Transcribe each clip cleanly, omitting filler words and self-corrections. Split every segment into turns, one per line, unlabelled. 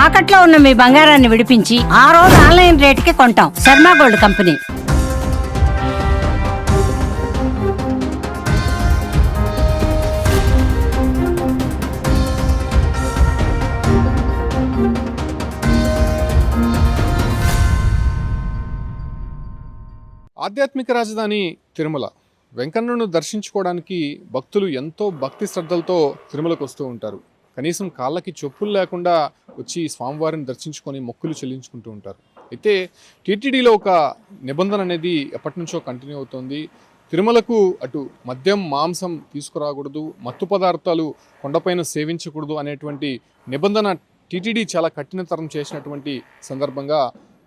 తాకట్లో ఉన్న మీ బంగారాన్ని విడిపించి ఆ రోజు ఆన్లైన్ రేటుకి కొంటాం. Sharma gold company.
ఆధ్యాత్మిక రాజధాని తిరుమల వెంకన్నను దర్శించుకోవడానికి భక్తులు ఎంతో భక్తి శ్రద్ధలతో తిరుమలకు వస్తూ ఉంటారు. కనీసం కాళ్ళకి చెప్పులు లేకుండా వచ్చి స్వామివారిని దర్శించుకొని మొక్కులు చెల్లించుకుంటూ ఉంటారు. అయితే టీటీడీలో ఒక నిబంధన అనేది ఎప్పటి నుంచో కంటిన్యూ అవుతోంది. తిరుమలకు అటు మద్యం మాంసం తీసుకురాకూడదు, మత్తు పదార్థాలు కొండపైన సేవించకూడదు అనేటువంటి నిబంధన టీటీడీ చాలా కఠినతరం చేసినటువంటి సందర్భంగా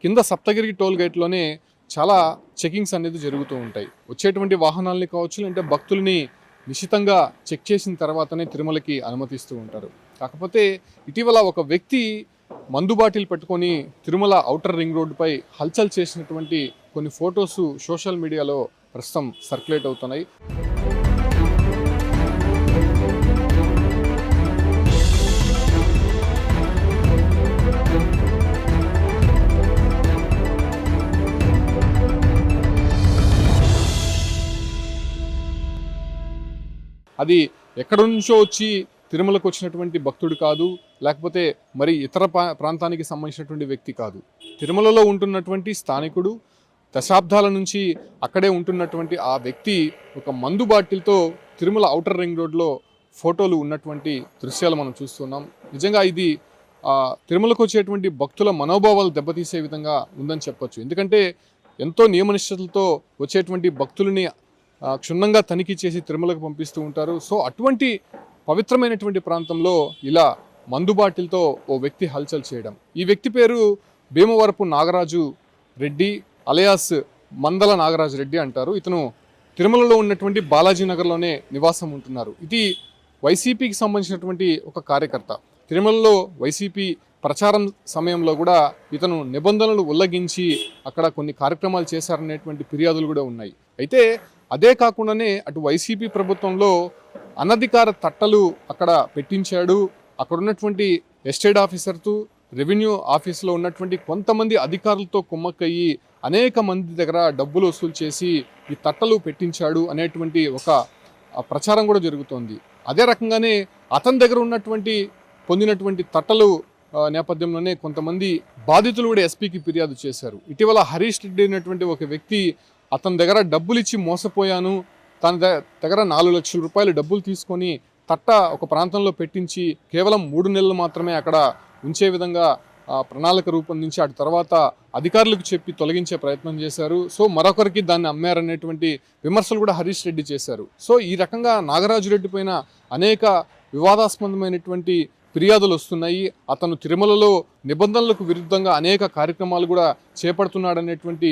కింద సప్తగిరి టోల్ గేట్లోనే చాలా చెకింగ్స్ అనేది జరుగుతూ ఉంటాయి. వచ్చేటువంటి వాహనాలని కావచ్చు, అంటే భక్తుల్ని నిశితంగా చెక్ చేసిన తర్వాతనే తిరుమలకి అనుమతిస్తూ ఉంటారు. కాకపోతే ఇటీవల ఒక వ్యక్తి మందు బాటిల్ పెట్టుకొని తిరుమల ఔటర్ రింగ్ రోడ్డుపై హల్చల్ చేసినటువంటి కొన్ని ఫొటోస్ సోషల్ మీడియాలో ప్రస్తుతం సర్క్యులేట్ అవుతున్నాయి. అది ఎక్కడి నుంచో వచ్చి తిరుమలకు వచ్చినటువంటి భక్తుడు కాదు, లేకపోతే మరి ఇతర ప్రాంతానికి సంబంధించినటువంటి వ్యక్తి కాదు. తిరుమలలో ఉంటున్నటువంటి స్థానికుడు, దశాబ్దాల నుంచి అక్కడే ఉంటున్నటువంటి ఆ వ్యక్తి ఒక మందు బాటిల్తో తిరుమల ఔటర్ రింగ్ రోడ్లో ఫోటోలు ఉన్నటువంటి దృశ్యాలు మనం చూస్తున్నాం. నిజంగా ఇది తిరుమలకు వచ్చేటువంటి భక్తుల మనోభావాలు దెబ్బతీసే విధంగా ఉందని చెప్పొచ్చు. ఎందుకంటే ఎంతో నియమనిష్టలతో వచ్చేటువంటి భక్తులని క్షుణ్ణంగా తనిఖీ చేసి తిరుమలకు పంపిస్తూ ఉంటారు. సో అటువంటి పవిత్రమైనటువంటి ప్రాంతంలో ఇలా మందు బాటిల్తో ఓ వ్యక్తి హల్చల్ చేయడం. ఈ వ్యక్తి పేరు భీమవరపు నాగరాజు రెడ్డి అలియాస్ మందల నాగరాజు రెడ్డి అంటారు. ఇతను తిరుమలలో ఉన్నటువంటి బాలాజీ నగర్లోనే నివాసం ఉంటున్నారు. ఇది వైసీపీకి సంబంధించినటువంటి ఒక కార్యకర్త. తిరుమలలో వైసీపీ ప్రచారం సమయంలో కూడా ఇతను నిబంధనలు ఉల్లంఘించి అక్కడ కొన్ని కార్యక్రమాలు చేశారనేటువంటి ఫిర్యాదులు కూడా ఉన్నాయి. అయితే అదే కాకుండానే అటు వైసీపీ ప్రభుత్వంలో అనధికార తట్టలు అక్కడ పెట్టించాడు. అక్కడ ఉన్నటువంటి ఎస్టేట్ ఆఫీసర్తో రెవెన్యూ ఆఫీసులో ఉన్నటువంటి కొంతమంది అధికారులతో కుమ్మక్కయ్యి అనేక మంది దగ్గర డబ్బులు వసూలు చేసి ఈ తట్టలు పెట్టించాడు అనేటువంటి ఒక ప్రచారం కూడా జరుగుతోంది. అదే రకంగానే అతని దగ్గర ఉన్నటువంటి పొందినటువంటి తట్టలు నేపథ్యంలోనే కొంతమంది బాధితులు కూడా ఎస్పీకి ఫిర్యాదు చేశారు. ఇటీవల హరీష్ రెడ్డి అనేటువంటి ఒక వ్యక్తి అతని దగ్గర డబ్బులు ఇచ్చి మోసపోయాను, తన దగ్గర 4 లక్షల రూపాయలు డబ్బులు తీసుకొని తట్ట ఒక ప్రాంతంలో పెట్టించి కేవలం 3 నెలలు మాత్రమే అక్కడ ఉంచే విధంగా ప్రణాళిక రూపొందించి అటు తర్వాత అధికారులకు చెప్పి తొలగించే ప్రయత్నం చేశారు. సో మరొకరికి దాన్ని అమ్మారనేటువంటి విమర్శలు కూడా హరీష్ రెడ్డి చేశారు. సో ఈ రకంగా నాగరాజు రెడ్డి పైన అనేక వివాదాస్పదమైనటువంటి ఫిర్యాదులు వస్తున్నాయి. అతను తిరుమలలో నిబంధనలకు విరుద్ధంగా అనేక కార్యక్రమాలు కూడా చేపడుతున్నాడనేటువంటి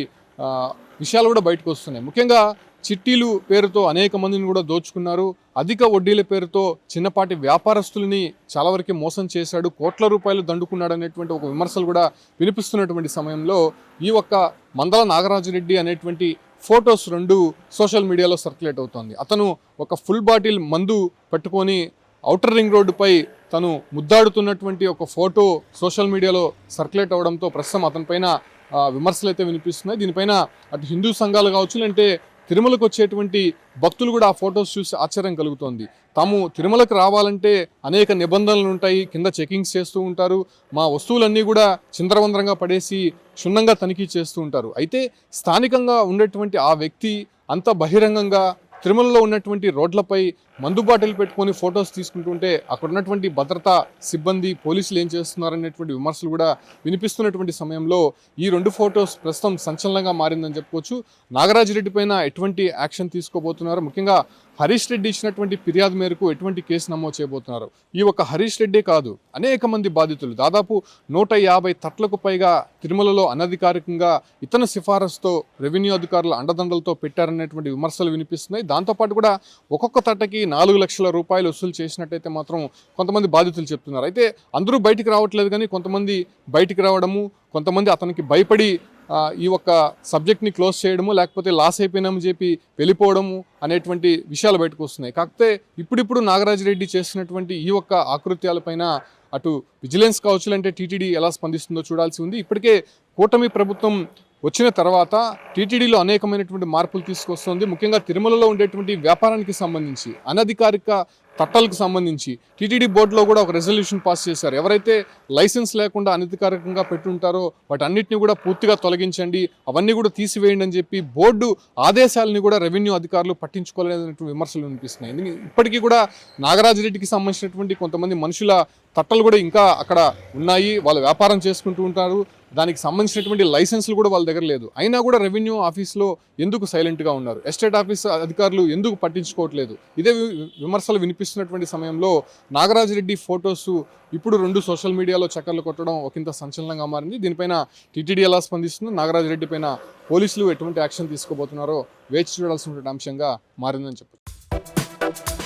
విషయాలు కూడా బయటకు వస్తున్నాయి. ముఖ్యంగా చిట్టీలు పేరుతో అనేక మందిని కూడా దోచుకున్నారు. అధిక వడ్డీల పేరుతో చిన్నపాటి వ్యాపారస్తుల్ని చాలా వరకు మోసం చేశాడు, కోట్ల రూపాయలు దండుకున్నాడు అనేటువంటి ఒక విమర్శలు కూడా వినిపిస్తున్నటువంటి సమయంలో ఈ ఒక్క మందల నాగరాజురెడ్డి అనేటువంటి ఫొటోస్ 2 సోషల్ మీడియాలో సర్క్యులేట్ అవుతోంది. అతను ఒక ఫుల్ బాటిల్ మందు పట్టుకొని ఔటర్ రింగ్ రోడ్డుపై తను ముద్దాడుతున్నటువంటి ఒక ఫోటో సోషల్ మీడియాలో సర్క్యులేట్ అవడంతో ప్రస్తుతం అతని పైన విమర్శలు అయితే వినిపిస్తున్నాయి. దీనిపైన అటు హిందూ సంఘాలు కావచ్చు, అంటే తిరుమలకు వచ్చేటువంటి భక్తులు కూడా ఆ ఫొటోస్ చూసి ఆశ్చర్యం కలుగుతోంది. తాము తిరుమలకు రావాలంటే అనేక నిబంధనలు ఉంటాయి, కింద చెకింగ్స్ చేస్తూ ఉంటారు, మా వస్తువులన్నీ కూడా చిందరవందరంగా పడేసి క్షుణ్ణంగా తనిఖీ చేస్తూ ఉంటారు. అయితే స్థానికంగా ఉండేటువంటి ఆ వ్యక్తి అంత బహిరంగంగా తిరుమలలో ఉన్నటువంటి రోడ్లపై మందు బాటిల్ పెట్టుకొని ఫొటోస్ తీసుకుంటుంటే అక్కడ ఉన్నటువంటి భద్రతా సిబ్బంది పోలీసులు ఏం చేస్తున్నారనేటువంటి విమర్శలు కూడా వినిపిస్తున్నటువంటి సమయంలో ఈ 2 ఫొటోస్ ప్రస్తుతం సంచలనంగా మారిందని చెప్పుకోవచ్చు. నాగరాజు రెడ్డి పైన ఎటువంటి యాక్షన్ తీసుకోబోతున్నారు, ముఖ్యంగా హరీష్ రెడ్డి ఇచ్చినటువంటి ఫిర్యాదు మేరకు ఎటువంటి కేసు నమోదు చేయబోతున్నారు. ఈ ఒక్క హరీష్ రెడ్డే కాదు, అనేక మంది బాధితులు దాదాపు 150 తట్లకు పైగా తిరుమలలో అనధికారికంగా ఇతని సిఫారసుతో రెవెన్యూ అధికారుల అండదండలతో పెట్టారనేటువంటి విమర్శలు వినిపిస్తున్నాయి. దాంతోపాటు కూడా ఒక్కొక్క తట్టకి 4 లక్షల రూపాయలు వసూలు చేసినట్టయితే మాత్రం కొంతమంది బాధితులు చెప్తున్నారు. అయితే అందరూ బయటికి రావట్లేదు, కానీ కొంతమంది బయటికి రావడము, కొంతమంది అతనికి భయపడి ఈ ఒక్క సబ్జెక్ట్ని క్లోజ్ చేయడము, లేకపోతే లాస్ అయిపోయినామని చెప్పి వెళ్ళిపోవడము అనేటువంటి విషయాలు బయటకు వస్తున్నాయి. కాకపోతే ఇప్పుడిప్పుడు నాగరాజు రెడ్డి చేసినటువంటి ఈ ఒక్క ఆకృత్యాలపైన అటు విజిలెన్స్ కావచ్చు అంటే టీటీడీ ఎలా స్పందిస్తుందో చూడాల్సి ఉంది. ఇప్పటికే కూటమి ప్రభుత్వం వచ్చిన తర్వాత టీటీడీలో అనేకమైనటువంటి మార్పులు తీసుకొస్తుంది. ముఖ్యంగా తిరుమలలో ఉండేటువంటి వ్యాపారానికి సంబంధించి అనధికారిక తట్టలకు సంబంధించి టీటీడీ బోర్డులో కూడా ఒక రెజల్యూషన్ పాస్ చేశారు. ఎవరైతే లైసెన్స్ లేకుండా అనధికారికంగా పెట్టుంటారో వాటన్నిటిని కూడా పూర్తిగా తొలగించండి, అవన్నీ కూడా తీసివేయండి అని చెప్పి బోర్డు ఆదేశాలని కూడా రెవెన్యూ అధికారులు పట్టించుకోలేనటువంటి విమర్శలు వినిపిస్తున్నాయి. ఇప్పటికీ కూడా నాగరాజరెడ్డికి సంబంధించినటువంటి కొంతమంది మనుషుల తట్టలు కూడా ఇంకా అక్కడ ఉన్నాయి, వాళ్ళు వ్యాపారం చేసుకుంటూ ఉంటారు. దానికి సంబంధించినటువంటి లైసెన్సులు కూడా వాళ్ళ దగ్గర లేదు. అయినా కూడా రెవెన్యూ ఆఫీస్లో ఎందుకు సైలెంట్గా ఉన్నారు, ఎస్టేట్ ఆఫీస్ అధికారులు ఎందుకు పట్టించుకోవట్లేదు? ఇదే విమర్శలు వినిపిస్తున్నటువంటి సమయంలో నాగరాజరెడ్డి ఫొటోస్ ఇప్పుడు 2 సోషల్ మీడియాలో చక్కర్లు కొట్టడం ఒకంత సంచలనంగా మారింది. దీనిపైన టీటీడీ ఎలా స్పందిస్తుందో, నాగరాజరెడ్డి పైన పోలీసులు ఎటువంటి యాక్షన్ తీసుకోబోతున్నారో వేచి చూడాల్సినటువంటి అంశంగా మారిందని చెప్పచ్చు.